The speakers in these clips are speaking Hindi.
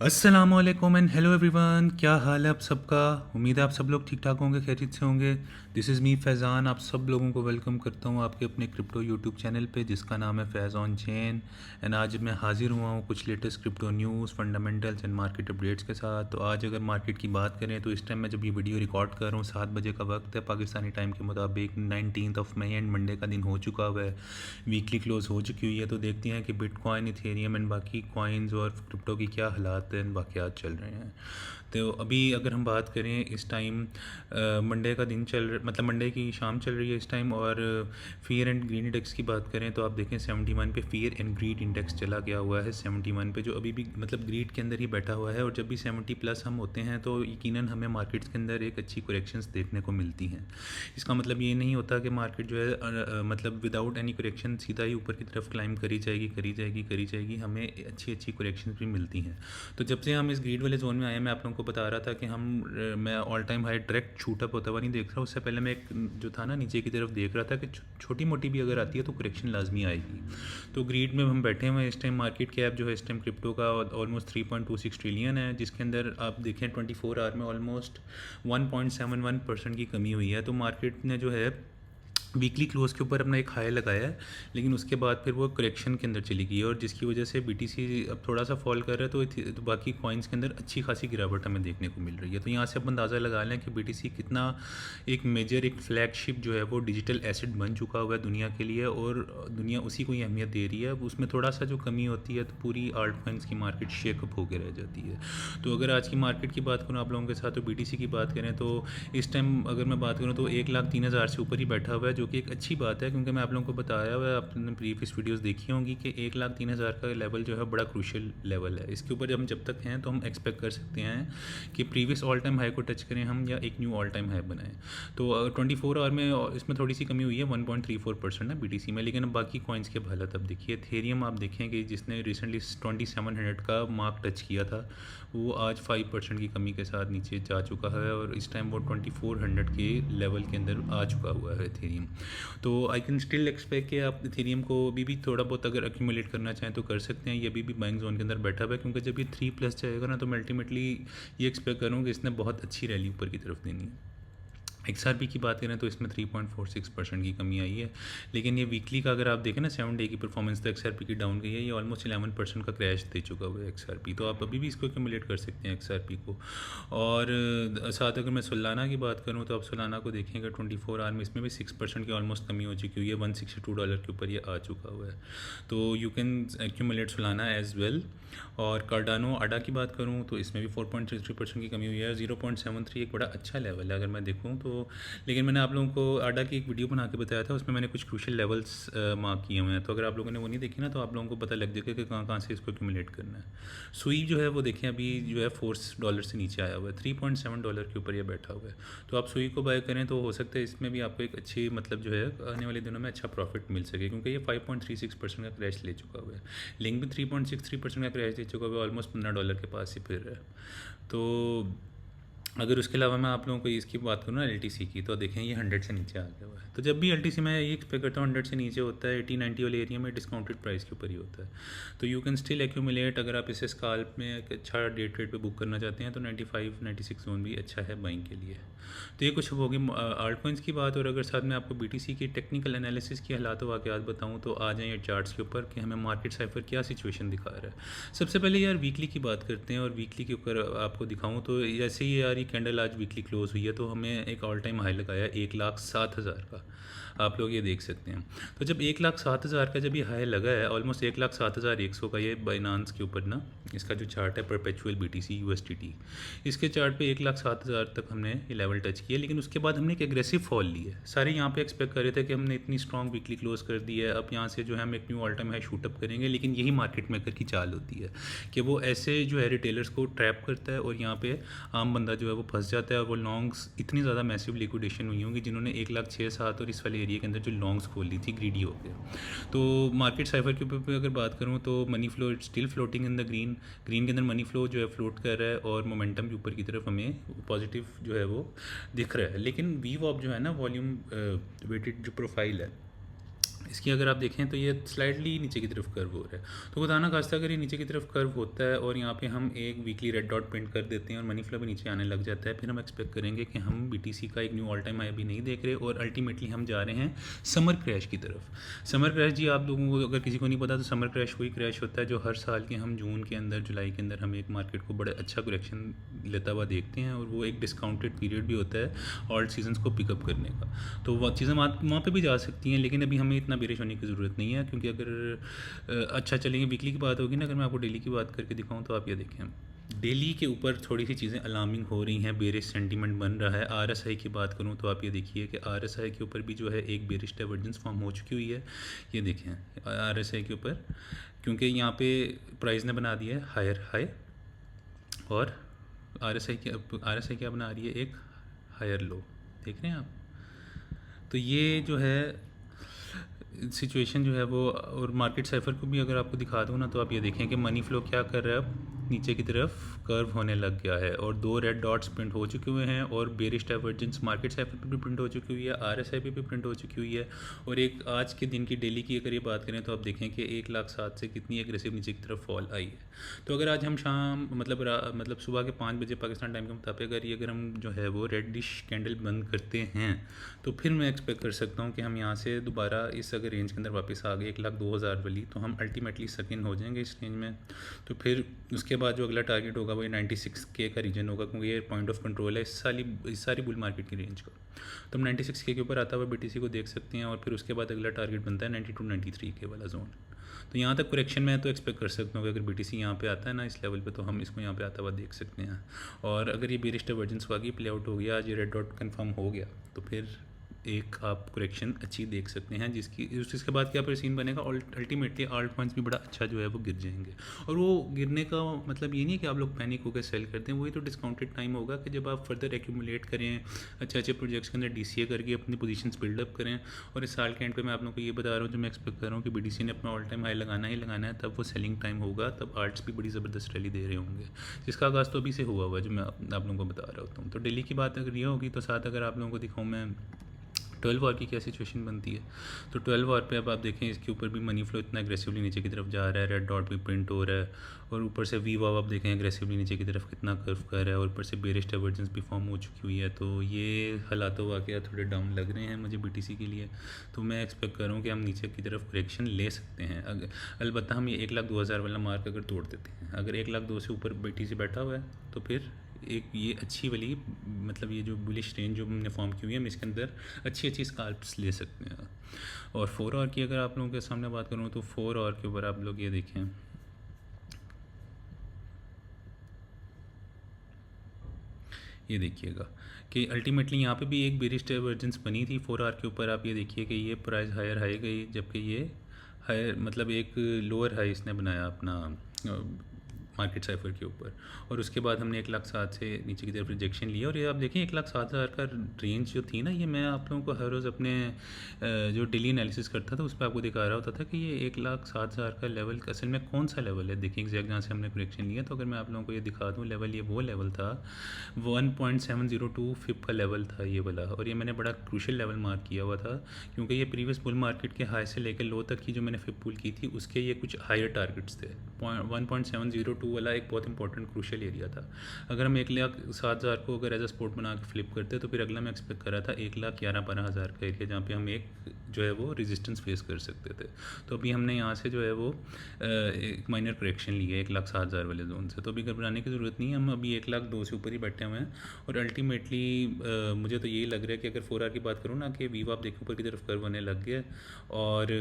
अस्सलामुअलैकुम एंड हेलो एवरीवन, क्या हाल है आप सबका। उम्मीद है आप सब लोग ठीक ठाक होंगे, खैरियत से होंगे। दिस इज़ मी फैज़ान, आप सब लोगों को वेलकम करता हूँ आपके अपने क्रिप्टो यूट्यूब चैनल पे जिसका नाम है फैज़ ऑन चेन। एंड आज मैं हाजिर हुआ हूँ कुछ latest crypto news, fundamentals and market updates के साथ। तो आज अगर मार्केट की बात करें तो इस टाइम मैं जब ये वीडियो रिकॉर्ड कर रहा हूँ 7 बजे का वक्त है पाकिस्तानी टाइम के मुताबिक। 19 मई एंड मंडे का दिन हो चुका हुआ है, वीकली क्लोज हो चुकी हुई है। तो देखते हैं कि बिटकॉइन, इथेरियम एंड बाकी कॉइन्स और क्रिप्टो की क्या हालात एंड वाक़यात चल रहे हैं। तो अभी अगर हम बात करें इस टाइम मंडे का दिन मतलब मंडे की शाम चल रही है इस टाइम। और फियर एंड ग्रीड इंडेक्स की बात करें तो आप देखें 71 पे फियर एंड ग्रीड इंडेक्स चला गया हुआ है। 71 पे जो अभी भी मतलब ग्रीड के अंदर ही बैठा हुआ है। और जब भी 70 प्लस हम होते हैं तो यकीनन हमें मार्केट्स के अंदर एक अच्छी करेक्शंस देखने को मिलती हैं। इसका मतलब ये नहीं होता कि मार्केट जो है मतलब विदाउट एनी करेक्शन सीधा ही ऊपर की तरफ क्लाइम करी जाएगी करी जाएगी करी जाएगी। हमें अच्छी अच्छी करेक्शंस भी मिलती हैं। तो जब से हम इस ग्रीड वाले जोन में आए, मैं आप लोगों को बता रहा था कि मैं ऑल टाइम हाई डायरेक्ट छूट अप होता हुआ नहीं देख रहा। उससे पहले मैं एक जो था ना नीचे की तरफ देख रहा था कि छोटी मोटी भी अगर आती है तो करेक्शन लाजमी आएगी। तो ग्रीड में हम बैठे हुए हैं इस टाइम। मार्केट कैप जो है इस टाइम क्रिप्टो का ऑलमोस्ट 3.26 ट्रिलियन है, जिसके अंदर आप देखें 24 आवर में ऑलमोस्ट 1.71% की कमी हुई है। तो मार्केट ने जो है वीकली क्लोज के ऊपर अपना एक हाई लगाया है, लेकिन उसके बाद फिर वो करेक्शन के अंदर चली गई है। और जिसकी वजह से बीटीसी अब थोड़ा सा फॉल कर रहा है। तो बाकी कॉइन्स के अंदर अच्छी खासी गिरावट हमें देखने को मिल रही है। तो यहाँ से आप अंदाज़ा लगा लें कि बीटीसी कितना एक मेजर एक फ्लैगशिप जो है वो डिजिटल एसेट बन चुका हुआ है दुनिया के लिए। और दुनिया उसी को ही अहमियत दे रही है। अब उसमें थोड़ा सा जो कमी होती है तो पूरी आल्ट कॉइन्स की मार्केट शेकअप होकर रह जाती है। तो अगर आज की मार्केट की बात करूँ आप लोगों के साथ, तो बीटीसी की बात करें तो इस टाइम अगर मैं बात करूँ तो 1,03,000 से ऊपर ही बैठा हुआ है, जो कि एक अच्छी बात है। क्योंकि मैं आप लोगों को बताया हुआ है, आपने प्रीवियस वीडियोस देखी होंगी कि 1,03,000 का लेवल जो है बड़ा क्रूशियल लेवल है। इसके ऊपर जब तक हैं तो हम एक्सपेक्ट कर सकते हैं कि प्रीवियस ऑल टाइम हाई को टच करें हम या एक न्यू ऑल टाइम हाई बनाएं। तो 24 आवर में इसमें थोड़ी सी कमी हुई है, 1.34% है बीटीसी में। लेकिन अब बाकी कॉइन्स के हालत अब देखिए। थेरियम आप देखें कि जिसने रिसेंटली 2700 का मार्क टच किया था, वो आज 5% की कमी के साथ नीचे जा चुका है। और इस टाइम वो 2400 के लेवल के अंदर आ चुका हुआ है इथेरियम। तो आई कैन स्टिल एक्सपेक्ट कि आप इथेरियम को अभी भी थोड़ा बहुत अगर एक्यूमुलेट करना चाहें तो कर सकते हैं। ये अभी भी बाइंग जोन के अंदर बैठा हुआ है, क्योंकि जब ये 3+ जाएगा ना तो मैं अल्टीमेटली ये एक्सपेक्ट करूँ कि इसने बहुत अच्छी रैली ऊपर की तरफ देनी है। XRP की बात करें तो इसमें 3.46% की कमी आई है। लेकिन ये वीकली का अगर आप देखें ना 7 डे की परफॉर्मेंस, तो XRP की डाउन गई है। ये ऑलमोस्ट 11% का क्रैश दे चुका हुआ है XRP। तो आप अभी भी इसको एक्यूमुलेट कर सकते हैं XRP को। और साथ अगर मैं सोलाना की बात करूँ तो आप सोलाना को देखेंगे 24 आवर में इसमें भी 6% की ऑलमोस्ट कमी हो चुकी हुई है। $162 के ऊपर ये आ चुका हुआ है। तो you can accumulate Solana as well. और कार्डानो आडा की बात करूँ तो इसमें भी 4.63% की कमी हुई है। 0.73 एक बड़ा अच्छा लेवल है अगर मैं देखूँ तो। लेकिन मैंने आप लोगों को आडा की एक वीडियो बना के बताया था, उसमें मैंने कुछ क्रूशियल लेवल्स मार्क किए हुए हैं। तो अगर आप लोगों ने वो नहीं देखी ना तो आप लोगों को पता लग जाएगा कि कहाँ कहाँ से इसको एक्यूमुलेट करना है। सुई जो है वो देखें अभी जो है $4 से नीचे आया हुआ है, $3.7 के ऊपर ये बैठा हुआ है। तो आप सुई को बाय करें तो हो सकता है इसमें भी आपको एक अच्छी मतलब जो है आने वाले दिनों में अच्छा प्रॉफिट मिल सके, क्योंकि ये 5.36% का क्रैश ले चुका हुआ है। लिंक भी 3.63% का क्रैश दे चुका हुआ है, ऑलमोस्ट $15 के पास ही फिर रहा है। तो अगर उसके अलावा मैं आप लोगों को इसकी बात करूँ ना LTC की, तो देखें ये 100 से नीचे आ गया हुआ है। तो जब भी LTC मैं ये एक्सपेक्ट करता हूँ 100 से नीचे होता है, 80-90 वाले एरिया में डिस्काउंटेड प्राइस के ऊपर ही होता है। तो यू कैन स्टिल एक्यूमुलेट। अगर आप इसे स्काल्प में एक अच्छा डे ट्रेड पे बुक करना चाहते हैं तो 95-96 जोन भी अच्छा है बाइंग के लिए। तो ये कुछ होगी आल्ट कॉइन्स की बात। और अगर साथ में आपको BTC की टेक्निकल एनालिसिस की हालात वाक़यात बताऊँ तो आ जाएँ चार्ट्स के ऊपर कि हमें मार्केट साइफर क्या सिचुएशन दिखा रहा है। सबसे पहले यार वीकली की बात करते हैं। और वीकली के ऊपर आपको दिखाऊँ तो जैसे ही यार ये कैंडल आज वीकली क्लोज हुई है तो हमें एक ऑल टाइम हाई लगाया 1,07,000 का, आप लोग ये देख सकते हैं। तो जब 1,07,000 का जब ये हाई लगा है, ऑलमोस्ट 1,07,100 का, ये बाइनांस के ऊपर ना इसका जो चार्ट है परपेचुअल BTC USDT, इसके चार्ट पे 1,07,000 तक हमने ये लेवल टच किया। लेकिन उसके बाद हमने एक एग्रेसिव फॉल ली है। सारे यहाँ पे एक्सपेक्ट कर रहे थे कि हमने इतनी स्ट्रॉन्ग वीकली क्लोज कर दी है, अब यहाँ से जो है हम एक knew all time high shoot up करेंगे। लेकिन यही मार्केट मेकर की चाल होती है कि वो ऐसे जो है रिटेलर्स को ट्रैप करता है और यहाँ पे आम बंदा जो है वो फंस जाता है। और वो लॉन्ग्स इतनी ज़्यादा मैसिव लिक्विडेशन हुई होंगी जिन्होंने 1,06,7 और इस वाले एरिया के अंदर जो लॉन्ग्स खोल ली थी, ग्रीडी हो गया। तो मार्केट साइफर के ऊपर अगर बात करूँ तो money flow still floating in the green के अंदर मनी फ्लो जो है फ्लोट कर रहा है। और मोमेंटम के ऊपर की तरफ हमें पॉजिटिव जो है वो दिख रहा है। लेकिन वी वॉप जो है ना, वॉल्यूम वेटेड जो प्रोफाइल है, इसकी अगर आप देखें तो ये स्लाइडली नीचे की तरफ कर्व हो रहा है। तो खुदा ना खास्ता अगर ये नीचे की तरफ कर्व होता है और यहाँ पे हम एक वीकली रेड डॉट प्रिंट कर देते हैं और मनी फ्लो भी नीचे आने लग जाता है, फिर हम एक्सपेक्ट करेंगे कि हम BTC का एक न्यू ऑल टाइम हाई अभी नहीं देख रहे और अल्टीमेटली हम जा रहे हैं समर क्रैश की तरफ। समर क्रैश जी आप लोगों को अगर किसी को नहीं पता तो समर क्रैश वही क्रैश होता है जो हर साल के हम जून के अंदर जुलाई के अंदर हम एक मार्केट को बड़ा अच्छा करेक्शन लेता हुआ देखते हैं और वो एक डिस्काउंटेड पीरियड भी होता है ऑल्ट सीजन्स को पिकअप करने का। तो वो चीज़ें वहाँ पे भी जा सकती हैं, लेकिन अभी हमें इतना बेरिश होने की ज़रूरत नहीं है, क्योंकि अगर अच्छा चलेंगे वीकली की बात होगी ना, अगर मैं आपको डेली की बात करके दिखाऊं तो आप ये देखें डेली के ऊपर थोड़ी सी चीज़ें अलार्मिंग हो रही हैं, बेरिश सेंटीमेंट बन रहा है। RSI की बात करूं तो आप ये देखिए कि RSI के ऊपर भी जो है एक बेरिश डाइवर्जेंस फॉर्म हो चुकी हुई है। ये देखें RSI के ऊपर, क्योंकि यहाँ पे प्राइस ने बना दिया है हायर हाई और RSI क्या बना रही है, एक हायर लो, देख रहे हैं आप। तो ये जो है सिचुएशन जो है वो, और मार्केट साइफर को भी अगर आपको दिखा दूँ ना तो आप ये देखें कि मनी फ्लो क्या कर रहा है, अब नीचे की तरफ कर्व होने लग गया है और 2 रेड डॉट्स प्रिंट हो चुके हुए हैं और बेरिश डाइवर्जेंस मार्केट साइफर पे भी प्रिंट हो चुकी हुई है, RSI पे भी प्रिंट हो चुकी हुई है। और एक आज के दिन की डेली की अगर ये बात करें तो आप देखें कि 1,07,000 से कितनी एग्रेसिव नीचे की तरफ फॉल आई है। तो अगर आज हम शाम मतलब सुबह के 5 बजे पाकिस्तान टाइम के मुताबिक अगर हम जो है वो रेडिश कैंडल बंद करते हैं तो फिर मैं एक्सपेक्ट कर सकता हूँ कि हम यहाँ से दोबारा इस अगर रेंज के अंदर वापस आ गए 1,02,000 वाली, तो हम अल्टीमेटली सेकंड हो जाएंगे इस रेंज में। तो फिर उसके बाद जो अगला टारगेट होगा वो 96K का रीजन होगा, क्योंकि ये पॉइंट ऑफ कंट्रोल है इस सारी बुल मार्केट की रेंज का। तो हम 96K के ऊपर आता हुआ BTC को देख सकते हैं और फिर उसके बाद अगला टारगेट बनता है 92-93K वाला जोन। तो यहाँ तक करेक्शन मैं तो एक्सपेक्ट कर सकता हूँ कि अगर BTC यहाँ पे आता है ना इस लेवल पे, तो हम इसको यहाँ पे आता हुआ देख सकते हैं। और अगर ये बेरिश डाइवर्जेंस वाकई प्ले आउट हो गया, आज ये रेड डॉट कंफर्म हो गया, तो फिर एक आप करेक्शन अच्छी देख सकते हैं, जिसके बाद क्या पर सीन बनेगा, अल्टीमेटली ऑल्ट कॉइन्स भी बड़ा अच्छा जो है वो गिर जाएंगे। और वो गिरने का मतलब ये नहीं कि आप लोग पैनिक होकर सेल करते हैं, वही तो डिस्काउंटेड टाइम होगा कि जब आप फर्दर एक्यूमुलेट करें, अच्छे अच्छे प्रोजेक्ट्स के अंदर DCA करके अपनी पोजीशंस बिल्डअप करें। और इस साल के एंड पे मैं आप लोगों को ये बता रहा हूँ, जो मैं एक्सपेक्ट कर रहा हूँ कि BTC ने अपना ऑल टाइम हाई लगाना ही लगाना है, तब वो सेलिंग टाइम होगा, तब आर्ट्स भी बड़ी ज़बरदस्त रैली दे रहे होंगे, जिसका आगाज़ तो अभी से हुआ हुआ है जो मैं आप लोगों को बता रहा होता हूँ। तो डेली की बात अगर ये होगी तो साथ अगर आप लोगों को दिखाऊँ मैं 12 आवर की क्या सिचुएशन बनती है, तो 12 आवर पे अब आप देखें इसके ऊपर भी मनी फ्लो इतना एग्रेसिवली नीचे की तरफ जा रहा है, रेड डॉट भी प्रिंट हो रहा है और ऊपर से वी वाव आप देखें एग्रेसिवली नीचे की तरफ कितना कर्व कर रहा है और ऊपर से बेरिश डाइवर्जेंस भी फॉर्म हो चुकी हुई है। तो ये हालात वाकया थोड़े डाउन लग रहे हैं मुझे BTC के लिए। तो मैं एक्सपेक्ट कर रहा हूँ कि हम नीचे की तरफ करेक्शन ले सकते हैं, अगर अलबत्ता हम ये 1,02,000 वाला मार्क अगर तोड़ देते हैं। अगर 1,02,000 से ऊपर BTC बैठा हुआ है तो फिर एक ये अच्छी वाली मतलब ये जो बुलिश रेंज जो हमने फॉर्म की हुई है हम इसके अंदर अच्छी स्काल्प्स ले सकते हैं। और 4 आवर की अगर आप लोगों के सामने बात करूँ तो 4 आवर के ऊपर आप लोग ये देखें, ये देखिएगा कि अल्टीमेटली यहाँ पे भी एक बेरिश डाइवर्जेंस बनी थी 4 आवर के ऊपर। आप ये देखिए कि ये प्राइस हायर हाई गई, जबकि ये हायर मतलब एक लोअर हाई इसने बनाया अपना मार्केट साइफर के ऊपर। और उसके बाद हमने 1,07,000 से नीचे की तरफ रिजेक्शन लिया। और ये आप देखें 1,07,000 का रेंज जो थी ना, ये मैं आप लोगों को हर रोज़ अपने जो डेली एनालिसिस करता था उस पर आपको दिखा रहा होता था कि ये 1,07,000 का लेवल असल में कौन सा लेवल है। देखिए एग्जैक्ट जहाँ से हमने करेक्शन लिया, तो अगर मैं आप लोगों को ये दिखा दूँ लेवल, ये वो लेवल था 1.702 फिप का लेवल था ये वाला। और ये मैंने बड़ा क्रूशल लेवल मार्क किया हुआ था, क्योंकि ये प्रीवियस बुल मार्केट के हाई से लेकर लो तक की जो मैंने फिप पुल की थी उसके ये कुछ हायर टारगेट्स थे। 1.702 वाला एक बहुत इंपॉर्टेंट क्रूशल एरिया था। अगर हम 1,07,000 को अगर एज अ सपोर्ट बना के फ्लिप करते तो फिर अगला मैं एक्सपेक्ट कर रहा था 1,11,12,000 का एरिया, जहाँ पे हम एक जो है वो रेजिस्टेंस फेस कर सकते थे। तो अभी हमने यहाँ से जो है वो एक माइनर करेक्शन लिया 1,07,000 वाले जोन से। तो अभी घबराने की ज़रूरत नहीं है, हम अभी 1,02,000 से ऊपर ही बैठे हुए हैं। और अल्टीमेटली मुझे तो यही लग रहा है कि अगर 4 आवर की बात करूँ ना कि वीव आप देखो ऊपर की तरफ कर्व होने लग गया और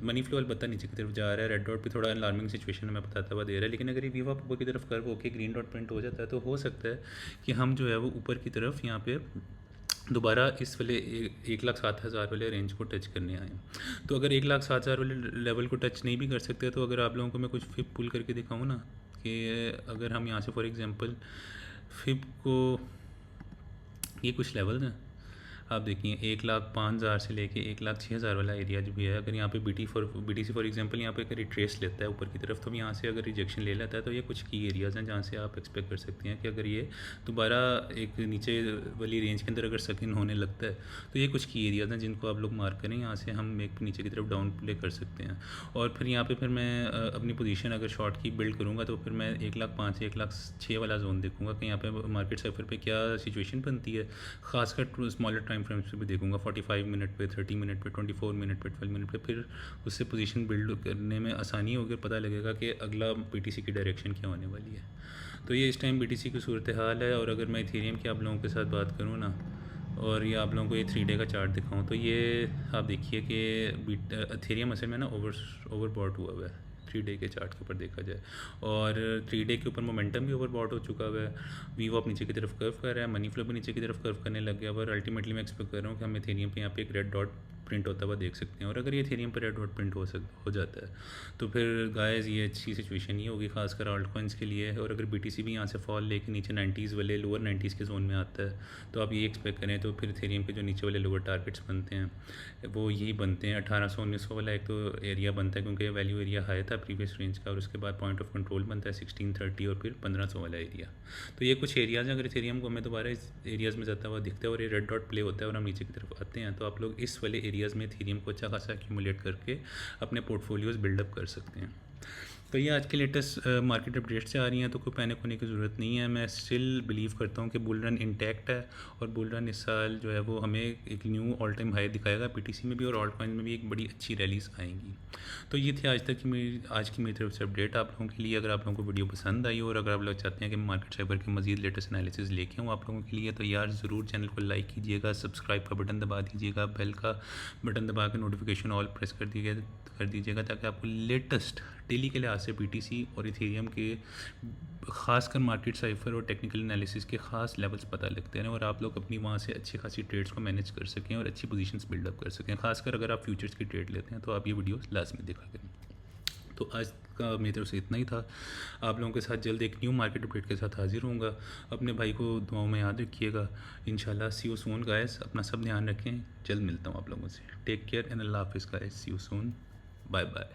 मनी फ्लो अलबत्ता नीचे की तरफ जा रहा है। रेड डॉट पे थोड़ा अलार्मिंग सिचुएशन में बताता हुआ दे रहा है, लेकिन अगर ये वीव आप ऊपर की तरफ कर्व होकर ग्रीन डॉट प्रिंट हो जाता है तो हो सकता है कि हम जो है वो ऊपर की तरफ यहाँ पे दोबारा इस वाले 1,07,000 वाले रेंज को टच करने आए। तो अगर 1,07,000 वाले लेवल को टच नहीं भी कर सकते तो अगर आप लोगों को मैं कुछ फिप पुल करके दिखाऊँ ना, कि अगर हम यहाँ से फॉर एग्जांपल फिप को, ये कुछ लेवल हैं आप देखिए 1,05,000 से लेके 1,06,000 वाला एरिया जो भी है, अगर यहाँ पे BTC फॉर एग्जांपल यहाँ पे अगर रिट्रेस लेता है ऊपर की तरफ, तो यहाँ से अगर रिजेक्शन ले लेता है तो ये कुछ की एरियाज़ हैं जहाँ से आप एक्सपेक्ट कर सकते हैं कि अगर ये दोबारा एक नीचे वाली रेंज के अंदर अगर सकिन होने लगता है तो ये कुछ की एरियाज़ हैं जिनको आप लोग मार्क करें। यहाँ से हम एक नीचे की तरफ डाउन प्ले कर सकते हैं। और फिर यहाँ पे फिर मैं अपनी पोजीशन अगर शॉर्ट की बिल्ड करूँगा तो फिर मैं 1,05,000 से 1,06,000 वाला जोन देखूँगा कि यहाँ पे मार्केट साइफर पे क्या सिचुएशन बनती है। ख़ासकर स्मॉलर टाइम फ्रेम्स पे भी देखूँगा, 45 मिनट पे, 30 मिनट पे, 24 मिनट पे, 12 मिनट पे। फिर उससे पोजीशन बिल्ड करने में आसानी होगी, पता लगेगा कि अगला BTC की डायरेक्शन क्या होने वाली है। तो ये इस टाइम BTC की सूरत हाल है। और अगर मैं इथेरियम की आप लोगों के साथ बात करूँ ना, और ये आप लोगों को ये 3 डे का चार्ट दिखाऊं, तो ये आप देखिए कि इथेरियम असल में ना ओवरबॉट हुआ है 3 डे के चार्ट के ऊपर देखा जाए। और 3 डे के ऊपर मोमेंटम भी ओवरबॉट हो चुका हुआ है। वीवॉप नीचे की तरफ कर्व कर रहा है, मनी फ्लो भी नीचे की तरफ कर्व करने लग गया। और अल्टीमेटली मैं एक्सपेक्ट कर रहा हूँ कि हम इथेरियम पे यहाँ पे एक रेड डॉट प्रिंट होता हुआ देख सकते हैं। और अगर ये इथेरियम पर रेड डॉट प्रिंट हो जाता है तो फिर गाइस ये अच्छी सिचुएशन ही होगी खासकर आल्ट कॉइन्स के लिए। और अगर BTC भी यहाँ से फॉल लेके नीचे 90s वाले लोअर 90s के जोन में आता है तो आप ये एक्सपेक्ट करें तो फिर इथेरियम के जो नीचे वाले लोअर टारगेट्स बनते हैं वो यही बनते हैं 1800-1900 वाला एक तो एरिया बनता है, क्योंकि वैल्यू एरिया हाई था प्रीवियस रेंज का। और उसके बाद पॉइंट ऑफ कंट्रोल बनता है 1630 और फिर 1500 वाला एरिया। तो ये कुछ एरियाज़ हैं। अगर इथेरियम को हमें दोबारा इस एरियाज़ में जाता हुआ दिखता है और ये रेड डॉट प्ले होता है और हम नीचे की तरफ आते हैं तो आप लोग इस वाले एरियाज़ में इथेरियम को अच्छा खासा एक्यूमुलेट करके अपने पोर्टफोलियोज़ बिल्डअप कर सकते हैं। तो ये आज के लेटेस्ट मार्केट अपडेट से आ रही हैं, तो कोई पैनिक होने की ज़रूरत नहीं है। मैं स्टिल बिलीव करता हूँ कि बुल रन इंटैक्ट है और बुल रन इस साल जो है वो हमें एक न्यू ऑल टाइम हाई दिखाएगा BTC में भी, और ऑल्ट कॉइन में भी एक बड़ी अच्छी रैलीज आएंगी। तो ये थी आज की मेरी तरफ से अपडेट आप लोगों के लिए। अगर आप लोगों को वीडियो पसंद आई और अगर आप लोग चाहते हैं कि मार्केट साइबर के मजीद लेटेस्ट एनालिसिस लेके आऊँ आप लोगों के लिए, तो यार ज़रूर चैनल को लाइक कीजिएगा, सब्सक्राइब का बटन दबा दीजिएगा, बेल का बटन दबा के नोटिफिकेशन ऑल प्रेस कर दीजिएगा ताकि आपको लेटेस्ट डेली के लिहाज से BTC और इथेरियम के ख़ासकर मार्केट साइफर और टेक्निकल एनालिसिस के ख़ास लेवल्स पता लगते हैं और आप लोग अपनी वहाँ से अच्छी खासी ट्रेड्स को मैनेज कर सकें और अच्छी पोजीशंस बिल्डअप कर सकें। ख़ासकर अगर आप फ्यूचर्स की ट्रेड लेते हैं तो आप ये वीडियो लाजमी देखा करें। तो आज का मेरी तरफ से इतना ही था। आप लोगों के साथ जल्द एक न्यू मार्केट अपडेट के साथ हाजिर होऊंगा। अपने भाई को दुआओं में याद रखिएगा। इंशाल्लाह सी यू सून गाइस, अपना सब ध्यान रखें। जल्द मिलता हूँ आप लोगों से। टेक केयर एंड अल्लाह हाफिज़ guys, see you soon, bye bye.